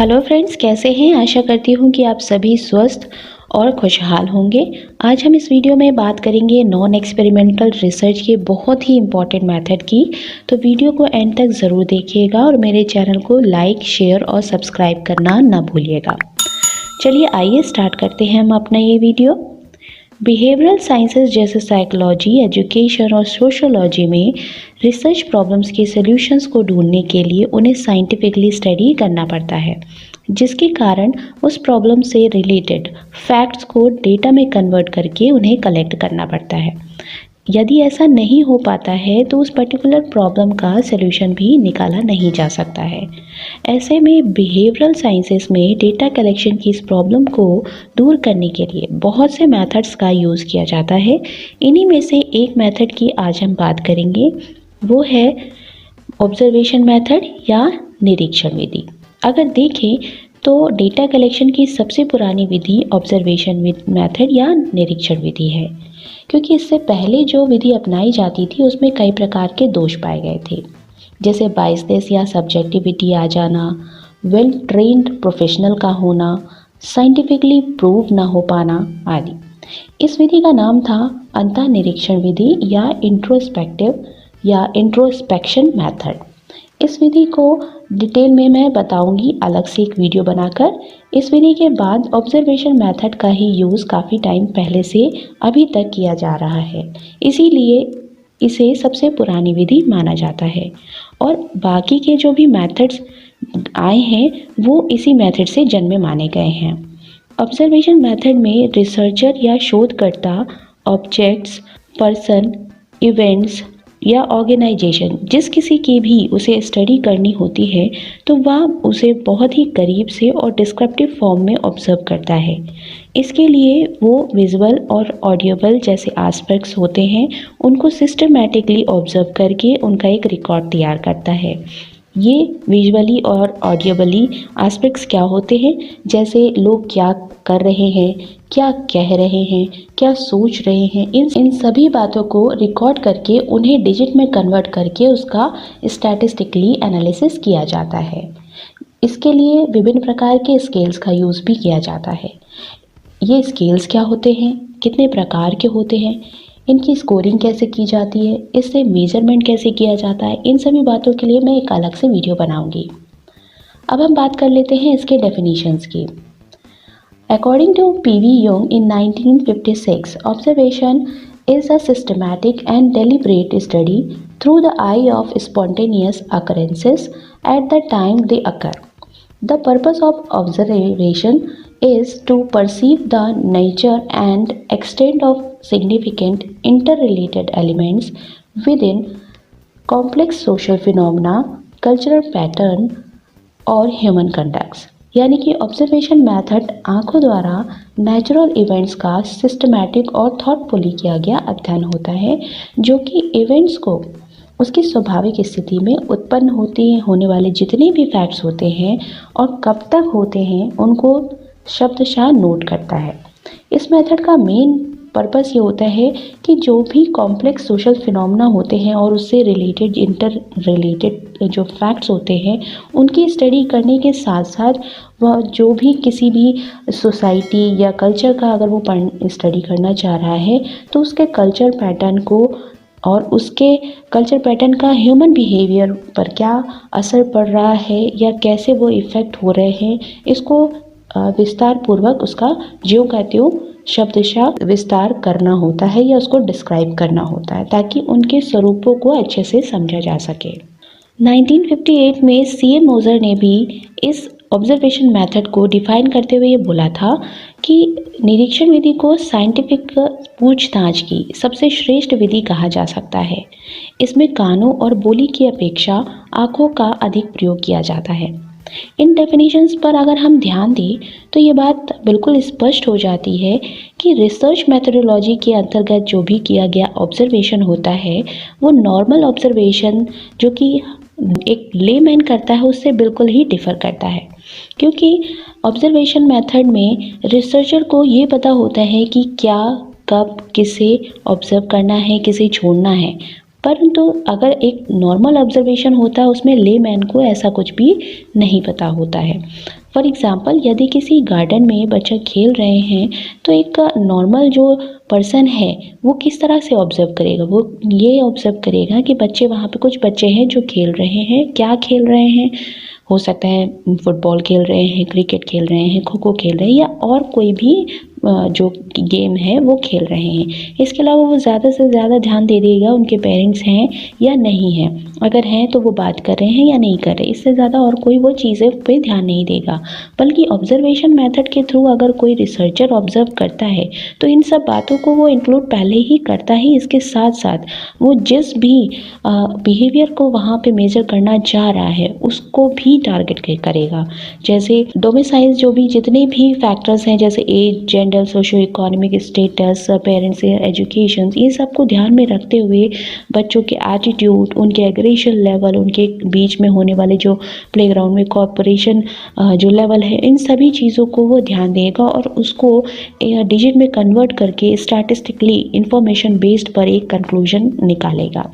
Hello friends, कैसे हैं। आशा करती हूँ कि आप सभी स्वस्थ और खुशहाल होंगे। आज हम इस वीडियो में बात करेंगे नॉन एक्सपेरिमेंटल रिसर्च के बहुत ही इम्पॉर्टेंट मेथड की। तो वीडियो को एंड तक ज़रूर देखिएगा और मेरे चैनल को लाइक, शेयर और सब्सक्राइब करना ना भूलिएगा। चलिए आइए स्टार्ट करते हैं हम अपना ये वीडियो। बिहेवियरल साइंसेस जैसे साइकोलॉजी, एजुकेशन और सोशोलॉजी में रिसर्च प्रॉब्लम्स के सॉल्यूशंस को ढूंढने के लिए उन्हें साइंटिफिकली स्टडी करना पड़ता है, जिसके कारण उस प्रॉब्लम से रिलेटेड फैक्ट्स को डेटा में कन्वर्ट करके उन्हें कलेक्ट करना पड़ता है। यदि ऐसा नहीं हो पाता है तो उस पर्टिकुलर प्रॉब्लम का सलूशन भी निकाला नहीं जा सकता है। ऐसे में बिहेवियरल साइंसेस में डेटा कलेक्शन की इस प्रॉब्लम को दूर करने के लिए बहुत से मेथड्स का यूज़ किया जाता है। इन्हीं में से एक मेथड की आज हम बात करेंगे, वो है ऑब्जर्वेशन मेथड या निरीक्षण विधि। अगर देखें तो डेटा कलेक्शन की सबसे पुरानी विधि ऑब्जर्वेशन मेथड या निरीक्षण विधि है, क्योंकि इससे पहले जो विधि अपनाई जाती थी उसमें कई प्रकार के दोष पाए गए थे, जैसे बायसनेस या सब्जेक्टिविटी आ जाना, वेल ट्रेन्ड प्रोफेशनल का होना, साइंटिफिकली प्रूव ना हो पाना आदि। इस विधि का नाम था अंतः निरीक्षण विधि या इंट्रोस्पेक्टिव या इंट्रोस्पेक्शन मेथड। इस विधि को डिटेल में मैं बताऊंगी अलग से एक वीडियो बनाकर। इस विधि के बाद ऑब्जर्वेशन मेथड का ही यूज़ काफ़ी टाइम पहले से अभी तक किया जा रहा है, इसीलिए इसे सबसे पुरानी विधि माना जाता है। और बाकी के जो भी मेथड्स आए हैं वो इसी मेथड से जन्मे माने गए हैं। ऑब्जर्वेशन मेथड में रिसर्चर या शोधकर्ता ऑब्जेक्ट्स, पर्सन, इवेंट्स या ऑर्गेनाइजेशन जिस किसी की भी उसे स्टडी करनी होती है तो वह उसे बहुत ही करीब से और डिस्क्रिप्टिव फॉर्म में ऑब्जर्व करता है। इसके लिए वो विजुअल और ऑडियोबल जैसे एस्पेक्ट्स होते हैं उनको सिस्टमैटिकली ऑब्जर्व करके उनका एक रिकॉर्ड तैयार करता है। ये विजुअली और ऑडियोबली एस्पेक्ट्स क्या होते हैं, जैसे लोग क्या कर रहे हैं, क्या कह रहे हैं, क्या सोच रहे हैं, इन सभी बातों को रिकॉर्ड करके उन्हें डिजिट में कन्वर्ट करके उसका स्टैटिस्टिकली एनालिसिस किया जाता है। इसके लिए विभिन्न प्रकार के स्केल्स का यूज़ भी किया जाता है। ये स्केल्स क्या होते हैं, कितने प्रकार के होते हैं, इनकी स्कोरिंग कैसे की जाती है, इससे मेजरमेंट कैसे किया जाता है, इन सभी बातों के लिए मैं एक अलग से वीडियो बनाऊंगी। अब हम बात कर लेते हैं इसके डेफिनेशंस की। According to P.V. Young in 1956, observation is a systematic and deliberate study through the eye of spontaneous occurrences at the time they occur. The purpose of observation is to perceive the nature and extent of significant interrelated elements within complex social phenomena, cultural pattern और human conducts. यानी कि observation method आंखों द्वारा natural events का systematic और thoughtfully किया गया अध्ययन होता है, जो कि इवेंट्स को उसकी स्वाभाविक स्थिति में उत्पन्न होने वाले जितने भी फैक्ट्स होते हैं और कब तक होते हैं उनको शब्दशः नोट करता है। इस मेथड का मेन पर्पस ये होता है कि जो भी कॉम्प्लेक्स सोशल फिनोमेना होते हैं और उससे रिलेटेड इंटर रिलेटेड जो फैक्ट्स होते हैं उनकी स्टडी करने के साथ साथ वह जो भी किसी भी सोसाइटी या कल्चर का अगर वो स्टडी करना चाह रहा है तो उसके कल्चर पैटर्न को और उसके कल्चर पैटर्न का ह्यूमन बिहेवियर पर क्या असर पड़ रहा है या कैसे वो इफ़ेक्ट हो रहे हैं, इसको विस्तार पूर्वक उसका ज्यों का त्यों शब्दशः विस्तार करना होता है या उसको डिस्क्राइब करना होता है ताकि उनके स्वरूपों को अच्छे से समझा जा सके। 1958 में C.A. मोजर ने भी इस ऑब्जर्वेशन मेथड को डिफाइन करते हुए ये बोला था कि निरीक्षण विधि को साइंटिफिक पूछताछ की सबसे श्रेष्ठ विधि कहा जा सकता है। इसमें कानों और बोली की अपेक्षा आँखों का अधिक प्रयोग किया जाता है। इन डेफिनेशंस पर अगर हम ध्यान दें तो ये बात बिल्कुल स्पष्ट हो जाती है कि रिसर्च मेथोडोलॉजी के अंतर्गत जो भी किया गया ऑब्जर्वेशन होता है वो नॉर्मल ऑब्जर्वेशन जो कि एक लेमैन करता है उससे बिल्कुल ही डिफ़र करता है, क्योंकि ऑब्जर्वेशन मेथड में रिसर्चर को ये पता होता है कि क्या, कब, किसे ऑब्जर्व करना है, किसे छोड़ना है। परंतु अगर एक नॉर्मल ऑब्जर्वेशन होता है उसमें लेमैन को ऐसा कुछ भी नहीं पता होता है। फॉर एग्ज़ाम्पल यदि किसी गार्डन में बच्चे खेल रहे हैं तो एक नॉर्मल जो पर्सन है वो किस तरह से ऑब्ज़र्व करेगा, वो ये ऑब्ज़र्व करेगा कि बच्चे वहाँ पे कुछ बच्चे हैं जो खेल रहे हैं, क्या खेल रहे हैं, हो सकता है फुटबॉल खेल रहे हैं, क्रिकेट खेल रहे हैं, खो खो खेल रहे हैं या और कोई भी जो गेम है वो खेल रहे हैं। इसके अलावा वो ज़्यादा से ज़्यादा ध्यान दे देगा उनके पेरेंट्स हैं या नहीं हैं, अगर हैं तो वो बात कर रहे हैं या नहीं कर रहे, इससे ज़्यादा और कोई वो चीज़ें पे ध्यान नहीं देगा। बल्कि ऑब्जर्वेशन मेथड के थ्रू अगर कोई रिसर्चर ऑब्जर्व करता है तो इन सब बातों को वो इंक्लूड पहले ही करता ही, इसके साथ साथ वो जिस भी बिहेवियर को वहाँ पे मेजर करना चाह रहा है उसको भी टारगेट करेगा। जैसे डोमिसाइल जो भी जितने भी फैक्टर्स हैं जैसे age, gender, socio economic status, parents education, ये सब को ध्यान में रखते हुए बच्चों के एटीट्यूड, उनके एग्रेशन लेवल, उनके बीच में होने वाले जो प्लेग्राउंड में कोऑपरेशन जो लेवल है, इन सभी चीज़ों को वो ध्यान देगा और उसको डिजिट में कन्वर्ट करके स्टैटिस्टिकली इंफॉर्मेशन बेस्ड पर एक कंक्लूजन निकालेगा।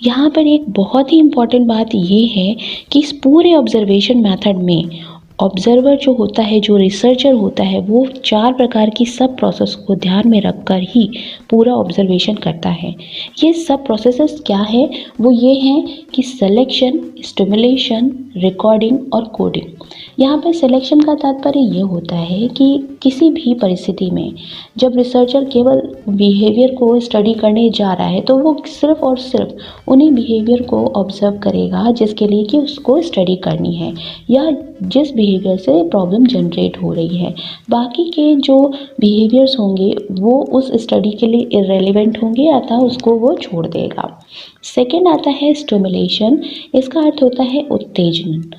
यहाँ पर एक बहुत ही इम्पॉर्टेंट बात ये है कि इस पूरे ऑब्जर्वेशन मेथड में ऑब्जर्वर जो होता है, जो रिसर्चर होता है, वो 4 प्रकार की सब प्रोसेस को ध्यान में रखकर ही पूरा ऑब्जर्वेशन करता है। ये सब प्रोसेसेस क्या है? वो ये हैं कि सिलेक्शन, स्टिमुलेशन, रिकॉर्डिंग और कोडिंग। यहाँ पर सिलेक्शन का तात्पर्य ये होता है कि किसी भी परिस्थिति में जब रिसर्चर केवल बिहेवियर को स्टडी करने जा रहा है तो वो सिर्फ और सिर्फ उन्हीं बिहेवियर को ऑब्जर्व करेगा जिसके लिए कि उसको स्टडी करनी है या जिस बिहेवियर से प्रॉब्लम जनरेट हो रही है। बाकी के जो बिहेवियर्स होंगे वो उस स्टडी के लिए इर्रेलेवेंट होंगे, अतः उसको वो छोड़ देगा। सेकेंड आता है स्टिमुलेशन। इसका अर्थ होता है उत्तेजन।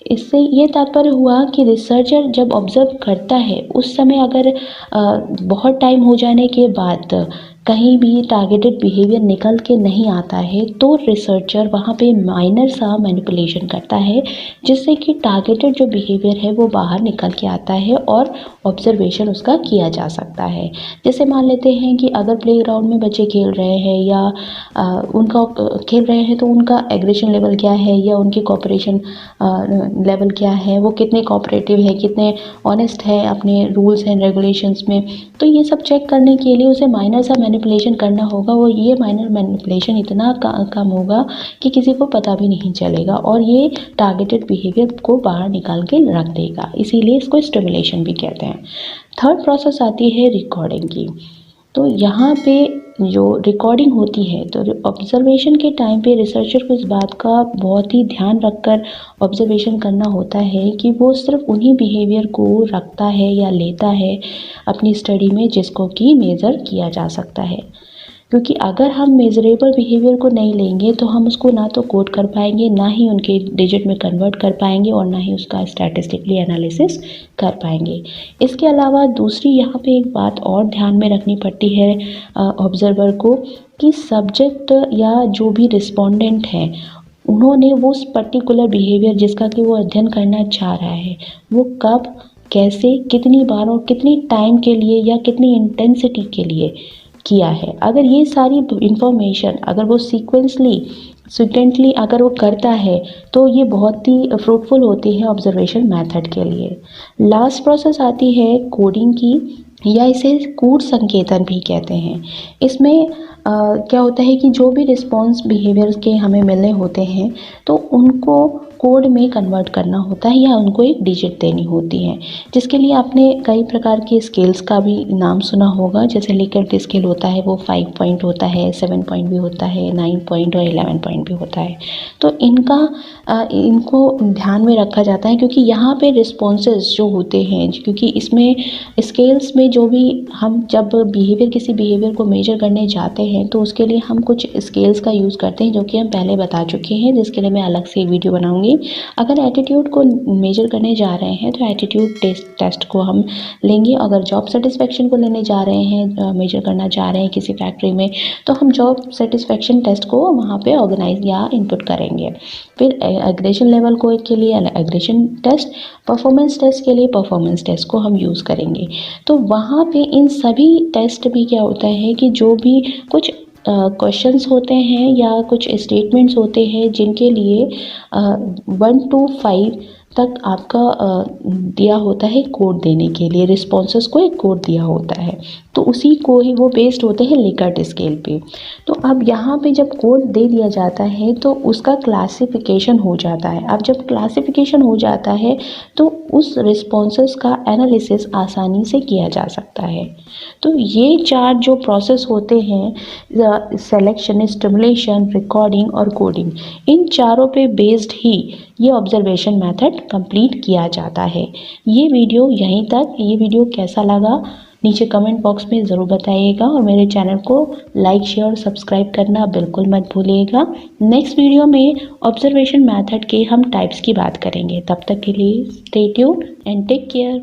इससे ये तात्पर्य हुआ कि रिसर्चर जब ऑब्जर्व करता है उस समय अगर बहुत टाइम हो जाने के बाद कहीं भी टारगेटेड बिहेवियर निकल के नहीं आता है तो रिसर्चर वहाँ पे माइनर सा मैनिपुलेशन करता है जिससे कि टारगेटेड जो बिहेवियर है वो बाहर निकल के आता है और ऑब्जर्वेशन उसका किया जा सकता है। जैसे मान लेते हैं कि अगर प्लेग्राउंड में बच्चे खेल रहे हैं या उनका खेल रहे हैं तो उनका एग्रेशन लेवल क्या है या उनके कोऑपरेशन लेवल क्या है, वो कितने कोऑपरेटिव है, कितने ऑनेस्ट है अपने रूल्स एंड रेगुलेशंस में। तो ये सब चेक करने के लिए उसे माइनर सा मैनिपुलेशन करना होगा। वो ये माइनर मैनिपुलेशन इतना कम होगा कि किसी को पता भी नहीं चलेगा और ये टारगेटेड बिहेवियर को बाहर निकाल के रख देगा, इसीलिए इसको स्टिमुलेशन भी कहते हैं। थर्ड प्रोसेस आती है रिकॉर्डिंग की। तो यहाँ पे जो रिकॉर्डिंग होती है तो ऑब्जर्वेशन के टाइम पे रिसर्चर को इस बात का बहुत ही ध्यान रखकर ऑब्जर्वेशन करना होता है कि वो सिर्फ उन्हीं बिहेवियर को रखता है या लेता है अपनी स्टडी में जिसको कि मेज़र किया जा सकता है। क्योंकि अगर हम मेजरेबल बिहेवियर को नहीं लेंगे तो हम उसको ना तो कोड कर पाएंगे, ना ही उनके डिजिट में कन्वर्ट कर पाएंगे और ना ही उसका स्टैटिस्टिकली एनालिसिस कर पाएंगे। इसके अलावा दूसरी यहाँ पे एक बात और ध्यान में रखनी पड़ती है ऑब्जर्वर को कि सब्जेक्ट या जो भी रिस्पोंडेंट है उन्होंने वो पर्टिकुलर बिहेवियर जिसका कि वो अध्ययन करना चाह रहा है वो कब, कैसे, कितनी बार और कितनी टाइम के लिए या कितनी इंटेंसिटी के लिए किया है। अगर ये सारी इंफॉर्मेशन अगर वो सीक्वेंटली अगर वो करता है तो ये बहुत ही फ्रूटफुल होती है ऑब्जर्वेशन मेथड के लिए। लास्ट प्रोसेस आती है कोडिंग की, या इसे कूट संकेतन भी कहते हैं। इसमें क्या होता है कि जो भी रिस्पॉन्स बिहेवियर्स के हमें मिलने होते हैं तो उनको कोड में कन्वर्ट करना होता है या उनको एक डिजिट देनी होती है, जिसके लिए आपने कई प्रकार के स्केल्स का भी नाम सुना होगा। जैसे लिकर्ट स्केल होता है वो 5 पॉइंट होता है, 7 पॉइंट भी होता है, 9 पॉइंट और 11 पॉइंट भी होता है। तो इनको ध्यान में रखा जाता है क्योंकि यहाँ पे रिस्पॉन्सेज जो होते हैं, क्योंकि इसमें स्केल्स में जो भी हम जब किसी बिहेवियर को मेजर करने जाते हैं तो उसके लिए हम कुछ स्केल्स का यूज़ करते हैं जो कि हम पहले बता चुके हैं, जिसके लिए मैं अलग से एक वीडियो बनाऊंगी। अगर एटीट्यूड को मेजर करने जा रहे हैं तो एटीट्यूड टेस्ट को हम लेंगे। अगर जॉब सेटिस्फेक्शन को लेने जा रहे हैं, मेजर करना जा रहे हैं किसी फैक्ट्री में, तो हम जॉब सेटिस्फेक्शन टेस्ट को वहाँ पे ऑर्गेनाइज या इनपुट करेंगे। फिर एग्रेशन लेवल को के लिए एग्रेशन टेस्ट, परफॉर्मेंस टेस्ट के लिए परफॉर्मेंस टेस्ट को हम यूज़ करेंगे। तो वहाँ पे इन सभी टेस्ट भी क्या होता है कि जो भी कुछ क्वेश्चंस होते हैं या कुछ स्टेटमेंट्स होते हैं जिनके लिए 1 to 5 तक आपका दिया होता है कोड देने के लिए, रिस्पॉन्सेस को एक कोड दिया होता है, तो उसी को ही वो बेस्ड होते हैं लिकर्ट स्केल पे। तो अब यहाँ पे जब कोड दे दिया जाता है तो उसका क्लासिफिकेशन हो जाता है। अब जब क्लासिफिकेशन हो जाता है तो उस रिस्पॉन्सेस का एनालिसिस आसानी से किया जा सकता है। तो ये 4 जो प्रोसेस होते हैं, सेलेक्शन, स्टिमुलेशन, रिकॉर्डिंग और कोडिंग, इन चारों पे बेस्ड ही ये ऑब्जर्वेशन मेथड कंप्लीट किया जाता है। ये वीडियो यहीं तक। ये वीडियो कैसा लगा नीचे कमेंट बॉक्स में ज़रूर बताइएगा और मेरे चैनल को लाइक, शेयर और सब्सक्राइब करना बिल्कुल मत भूलिएगा। नेक्स्ट वीडियो में ऑब्जर्वेशन मेथड के हम टाइप्स की बात करेंगे। तब तक के लिए stay tuned and take care.